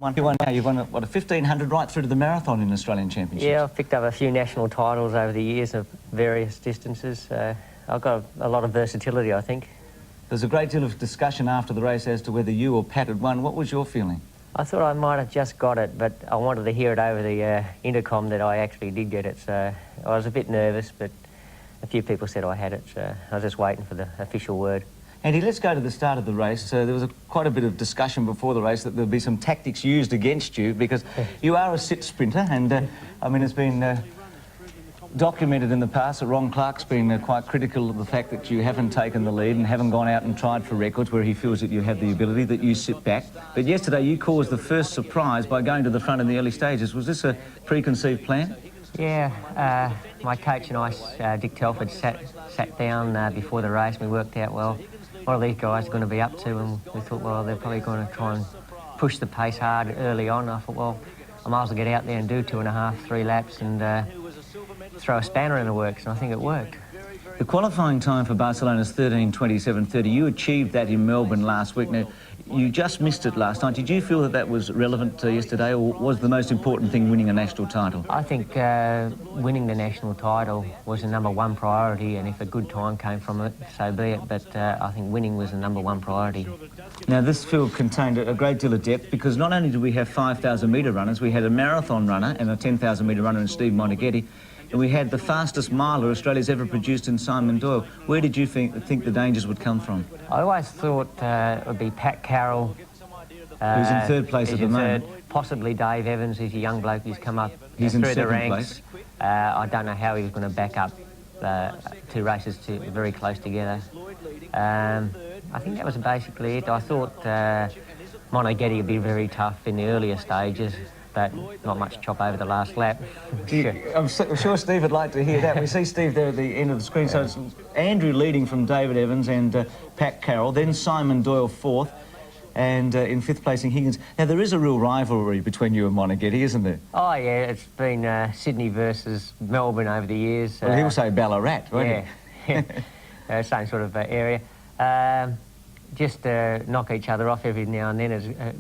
You've won what, a 1500 right through to the marathon in Australian Championships? Yeah, I've picked up a few national titles over the years of various distances. I've got a lot of versatility, I think. There's a great deal of discussion after the race as to whether you or Pat had won. What was your feeling? I thought I might have just got it, but I wanted to hear it over the intercom that I actually did get it, so I was a bit nervous, but a few people said I had it, so I was just waiting for the official word. Andy, let's go to the start of the race. There was quite a bit of discussion before the race that there'll be some tactics used against you because you are a sit sprinter, and I mean, it's been documented in the past that Ron Clark's been quite critical of the fact that you haven't taken the lead and haven't gone out and tried for records where he feels that you have the ability, that you sit back. But yesterday you caused the first surprise by going to the front in the early stages. Was this a preconceived plan? Yeah, my coach and I, Dick Telford, sat down before the race and we worked out, well, what are these guys going to be up to? And we thought, well, they're probably going to try and push the pace hard early on. I thought, well, I might as well get out there and do 2.5, 3 laps and throw a spanner in the works, and I think it worked. The qualifying time for Barcelona's 13:27:30. You achieved that in Melbourne last week. Now, you just missed it last night. Did you feel that that was relevant yesterday, or was the most important thing winning a national title? I think winning the national title was the #1 priority, and if a good time came from it, so be it. But I think winning was the #1 priority. Now, this field contained a great deal of depth because not only did we have 5,000-metre runners, we had a marathon runner and a 10,000-metre runner in Stephen Moneghetti, and we had the fastest miler Australia's ever produced in Simon Doyle. Where did you think the dangers would come from? I always thought it would be Pat Carroll. Who's in third place at the moment. Possibly Dave Evans, who's a young bloke who's come up through the ranks. Place. I don't know how he was going to back up two races very close together. I think that was basically it. I thought Moneghetti would be very tough in the earlier stages, but not much chop over the last lap. I'm sure Steve would like to hear that. We see Steve there at the end of the screen. So it's Andrew leading from David Evans and Pat Carroll, then Simon Doyle fourth, and in fifth placing Higgins. Now, there is a real rivalry between you and Moneghetti, isn't there? Oh, yeah, it's been Sydney versus Melbourne over the years. Well, he'll say Ballarat, won't he? Yeah, same sort of area. Just knock each other off every now and then is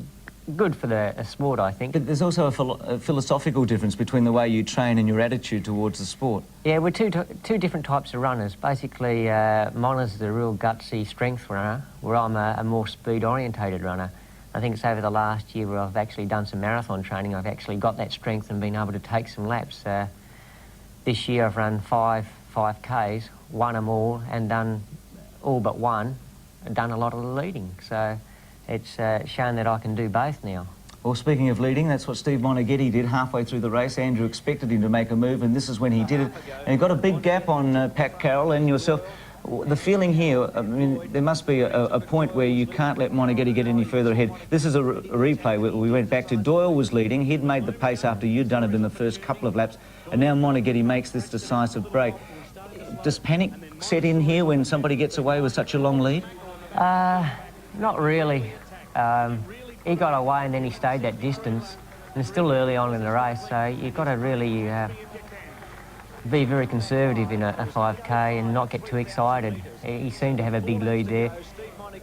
good for the sport, I think. But there's also a philosophical difference between the way you train and your attitude towards the sport. Yeah, we're two different types of runners. Basically, Mona's the real gutsy strength runner, where I'm a more speed-orientated runner. I think it's over the last year where I've actually done some marathon training, I've actually got that strength and been able to take some laps. This year I've run 5Ks, won them all, and done all but one, and done a lot of the leading. So it's shown that I can do both now. Well, speaking of leading, that's what Steve Moneghetti did halfway through the race. Andrew expected him to make a move, and this is when he did it. And he got a big gap on Pat Carroll and yourself. The feeling here, I mean, there must be a point where you can't let Moneghetti get any further ahead. This is a replay we went back to. Doyle was leading. He'd made the pace after you'd done it in the first couple of laps, and now Moneghetti makes this decisive break. Does panic set in here when somebody gets away with such a long lead? Not really. He got away and then he stayed that distance, and it's still early on in the race, so you've got to really be very conservative in a 5K and not get too excited. He seemed to have a big lead there,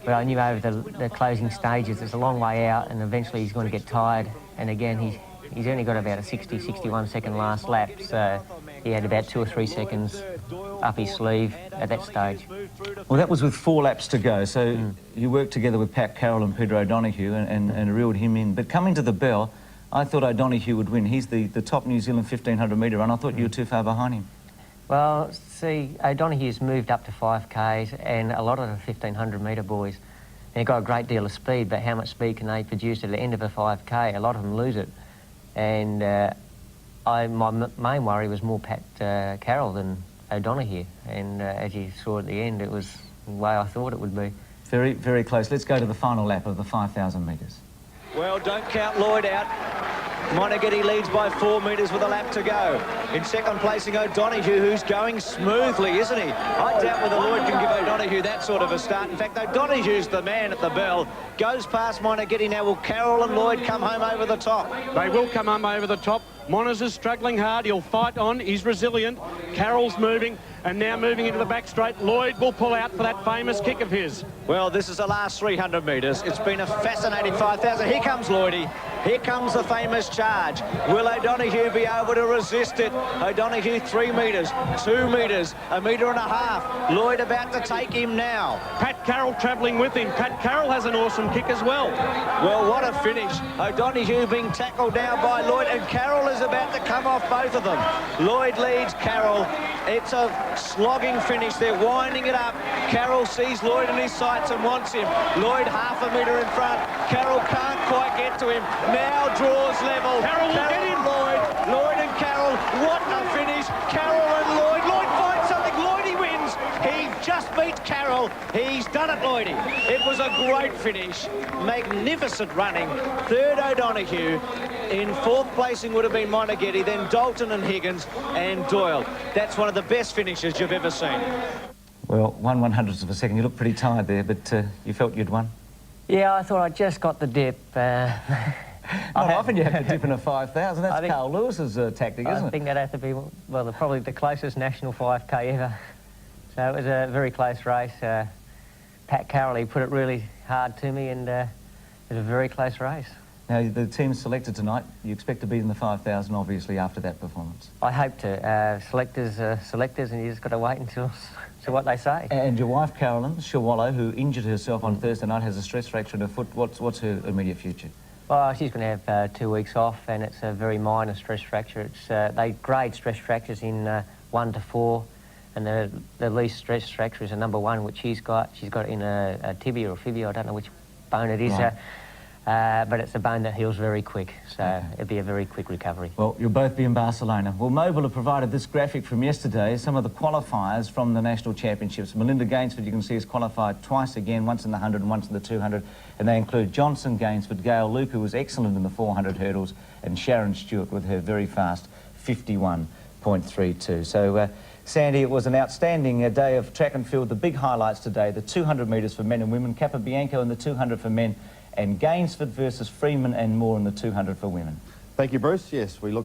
but I knew over the closing stages it's a long way out and eventually he's going to get tired, and again he's only got about a 60-61 second last lap, so he had about 2 or 3 seconds up his sleeve at that stage. Well, that was with 4 laps to go, so you worked together with Pat Carroll and Peter O Donoghue and reeled him in. But coming to the bell, I thought O'Donoghue would win. He's the top New Zealand 1500-metre run. I thought you were too far behind him. Well, see, O'Donoghue's moved up to 5Ks and a lot of the 1500-metre boys. They've got a great deal of speed, but how much speed can they produce at the end of a 5K? A lot of them lose it. And my main worry was more Pat Carroll than O'Donoghue, and as you saw at the end, it was the way I thought it would be. Very, very close. Let's go to the final lap of the 5,000 metres. Well, don't count Lloyd out. Moneghetti leads by 4 metres with a lap to go. In second placing O'Donoghue, who's going smoothly, isn't he? I doubt whether Lloyd can give O'Donoghue that sort of a start. In fact, O'Donoghue's the man at the bell. Goes past Moneghetti now. Will Carroll and Lloyd come home over the top? They will come home over the top. Monas is struggling hard. He'll fight on. He's resilient. Carroll's moving, and now moving into the back straight. Lloyd will pull out for that famous kick of his. Well, this is the last 300 metres. It's been a fascinating 5,000. Here comes Lloydie. Here comes the famous charge. Will O'Donoghue be able to resist it? O'Donoghue 3 metres, 2 metres, 1.5 metres. Lloyd about to take him now. Pat Carroll travelling with him. Pat Carroll has an awesome kick as well. Well, what a finish. O'Donoghue being tackled now by Lloyd, and Carroll is about to come off both of them. Lloyd leads Carroll. It's a slogging finish. They're winding it up. Carroll sees Lloyd in his sights and wants him. Lloyd 1/2 metre in front. Carroll can't quite get to him. Now draws level. Carroll will get him. Lloyd and Carroll. What a finish. Carroll and Lloyd. Lloyd finds something. Lloydie wins. He just beat Carroll. He's done it, Lloydie. It was a great finish. Magnificent running. Third, O'Donoghue. In fourth placing would have been Moneghetti, then Dalton and Higgins and Doyle. That's one of the best finishes you've ever seen. Well, 1/100th of a second. You look pretty tired there, but you felt you'd won. Yeah, I thought I just got the dip. Not often you have to dip in a 5,000. That's Carl Lewis's tactic, isn't it? I think that'd have to be, well, probably the closest national 5K ever. So it was a very close race. Pat Carroll, he put it really hard to me, and it was a very close race. Now, the team's selected tonight. You expect to be in the 5,000, obviously, after that performance. I hope to. Selectors are selectors, and you just got to wait until see what they say. And your wife, Carolyn Shawallow, who injured herself on Thursday night, has a stress fracture in her foot. What's her immediate future? Well, she's going to have 2 weeks off, and it's a very minor stress fracture. It's they grade stress fractures in 1 to 4, and the least stress fracture is a number 1, which she's got. She's got it in a tibia or fibia. I don't know which bone it is. Right. But it's a bone that heals very quick, so it'll be a very quick recovery. Well, you'll both be in Barcelona. Well, Mobile have provided this graphic from yesterday, some of the qualifiers from the National Championships. Melinda Gainsford, you can see, has qualified twice again, once in the 100 and once in the 200, and they include Johnson, Gainsford, Gail Luke, who was excellent in the 400 hurdles, and Sharon Stewart with her very fast 51.32. So, Sandy, it was an outstanding day of track and field. The big highlights today, the 200 metres for men and women, Capobianco in the 200 for men, and Gainsford versus Freeman and Moore in the 200 for women. Thank you, Bruce. Yes, we look